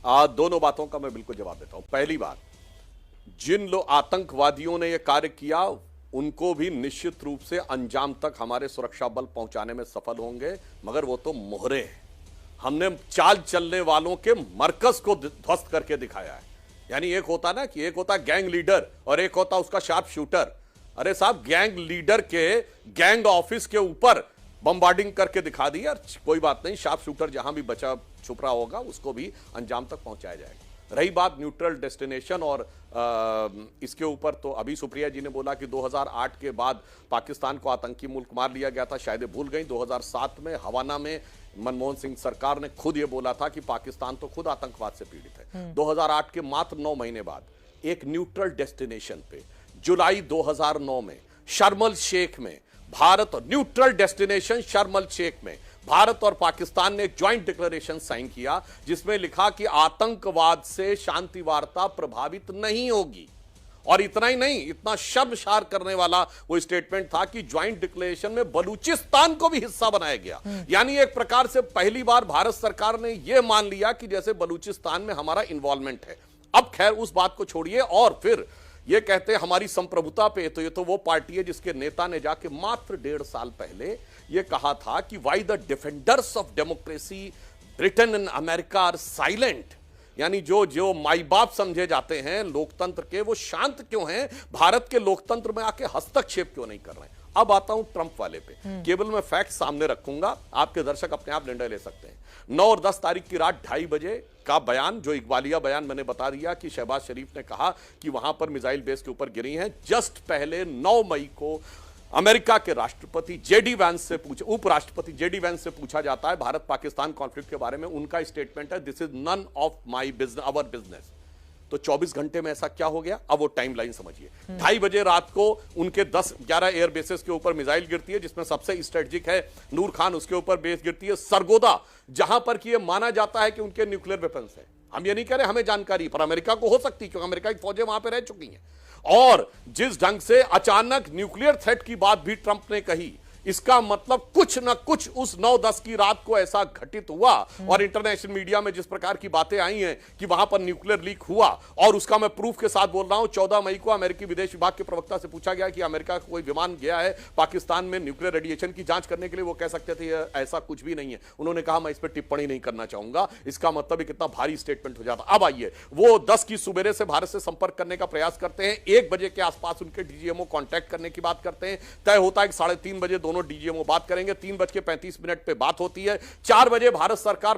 दोनों बातों का मैं बिल्कुल जवाब देता हूं। पहली बात, जिन लोग आतंकवादियों ने यह कार्य किया उनको भी निश्चित रूप से अंजाम तक हमारे सुरक्षा बल पहुंचाने में सफल होंगे, मगर वो तो मोहरे हैं। हमने चाल चलने वालों के मरकज को ध्वस्त करके दिखाया है। यानी एक होता ना कि एक होता गैंग लीडर और एक होता उसका शार्प शूटर। अरे साहब, गैंग लीडर के गैंग ऑफिस के ऊपर बम्बार्डिंग करके दिखा दी। यार कोई बात नहीं, शार्प शूटर जहां भी बचा छुप रहा होगा उसको भी अंजाम तक पहुंचाया जाएगा। रही बात न्यूट्रल डेस्टिनेशन और इसके ऊपर, तो अभी सुप्रिया जी ने बोला कि 2008 के बाद पाकिस्तान को आतंकी मुल्क मान लिया गया था। शायद भूल गई, 2007 में हवाना में मनमोहन सिंह सरकार ने खुद यह बोला था कि पाकिस्तान तो खुद आतंकवाद से पीड़ित है। 2008 के मात्र 9 महीने बाद एक न्यूट्रल डेस्टिनेशन पे जुलाई 2009 में शर्म शेख में भारत, न्यूट्रल डेस्टिनेशन शर्म शेख में भारत और पाकिस्तान ने एक ज्वाइंट डिक्लेरेशन साइन किया जिसमें लिखा कि आतंकवाद से शांति वार्ता प्रभावित नहीं होगी। और इतना ही नहीं, इतना शर्मसार करने वाला वो स्टेटमेंट था कि ज्वाइंट डिक्लेरेशन में बलूचिस्तान को भी हिस्सा बनाया गया। यानी एक प्रकार से पहली बार भारत सरकार ने यह मान लिया कि जैसे बलूचिस्तान में हमारा इन्वॉल्वमेंट है। अब खैर उस बात को छोड़िए, और फिर ये कहते हैं हमारी संप्रभुता पे, तो ये तो वो पार्टी है जिसके नेता ने जाके मात्र 1.5 साल पहले ये कहा था कि why the defenders of democracy Britain and America are silent. यानी जो जो माई बाप समझे जाते हैं लोकतंत्र के, वो शांत क्यों हैं, भारत के लोकतंत्र में आके हस्तक्षेप क्यों नहीं कर रहे हैं। अब आता हूं ट्रंप वाले पे। केवल मैं फैक्ट सामने रखूंगा, आपके दर्शक अपने आप निर्णय ले सकते हैं। 9 और 10 तारीख की रात 2:30 बजे का बयान, जो इकबालिया बयान मैंने बता दिया कि शहबाज शरीफ ने कहा कि वहां पर मिसाइल बेस के ऊपर गिरी हैं। जस्ट पहले 9 मई को अमेरिका के राष्ट्रपति जेडी वैंस से उपराष्ट्रपति जेडी वैंस से पूछा जाता है भारत पाकिस्तान कॉन्फ्लिक्ट के बारे में। उनका स्टेटमेंट है, this is none of my business, our business. तो 24 घंटे में ऐसा क्या हो गया, अब वो टाइमलाइन समझिए। 2:30 बजे रात को उनके 10-11 एयर बेसेस के ऊपर मिसाइल गिरती है, जिसमें सबसे स्ट्रेटेजिक है नूर खान, उसके ऊपर बेस गिरती है सरगोदा, जहां पर कि ये माना जाता है कि उनके न्यूक्लियर वेपन्स हैं। हम ये नहीं कह रहे हमें जानकारी, पर अमेरिका को हो सकती, क्योंकि अमेरिका की फौजें वहां पर रह चुकी हैं। और जिस ढंग से अचानक न्यूक्लियर थ्रेट की बात भी ट्रंप ने कही, इसका मतलब कुछ ना कुछ उस 9-10 की रात को ऐसा घटित हुआ। और इंटरनेशनल मीडिया में जिस प्रकार की बातें आई हैं कि वहां पर न्यूक्लियर लीक हुआ, और उसका मैं प्रूफ के साथ बोल रहा हूं। 14 मई को अमेरिकी विदेश विभाग के प्रवक्ता से पूछा गया कि अमेरिका का कोई विमान गया है पाकिस्तान में न्यूक्लियर रेडिएशन की जांच करने के लिए, वो कह सकते थे ऐसा कुछ भी नहीं है। उन्होंने कहा मैं इस पर टिप्पणी नहीं करना चाहूंगा। इसका मतलब कितना भारी स्टेटमेंट हो जाता। अब आइए, वो 10 की सुबेरे से भारत से संपर्क करने का प्रयास करते हैं। 1 बजे के आसपास उनके डीजीएमओ कांटेक्ट करने की बात करते हैं। तय होता है कि 3:30 बजे दोनों डीजीएमओ बात करेंगे। 3:35 पे बात होती है। 4 बजे भारत सरकार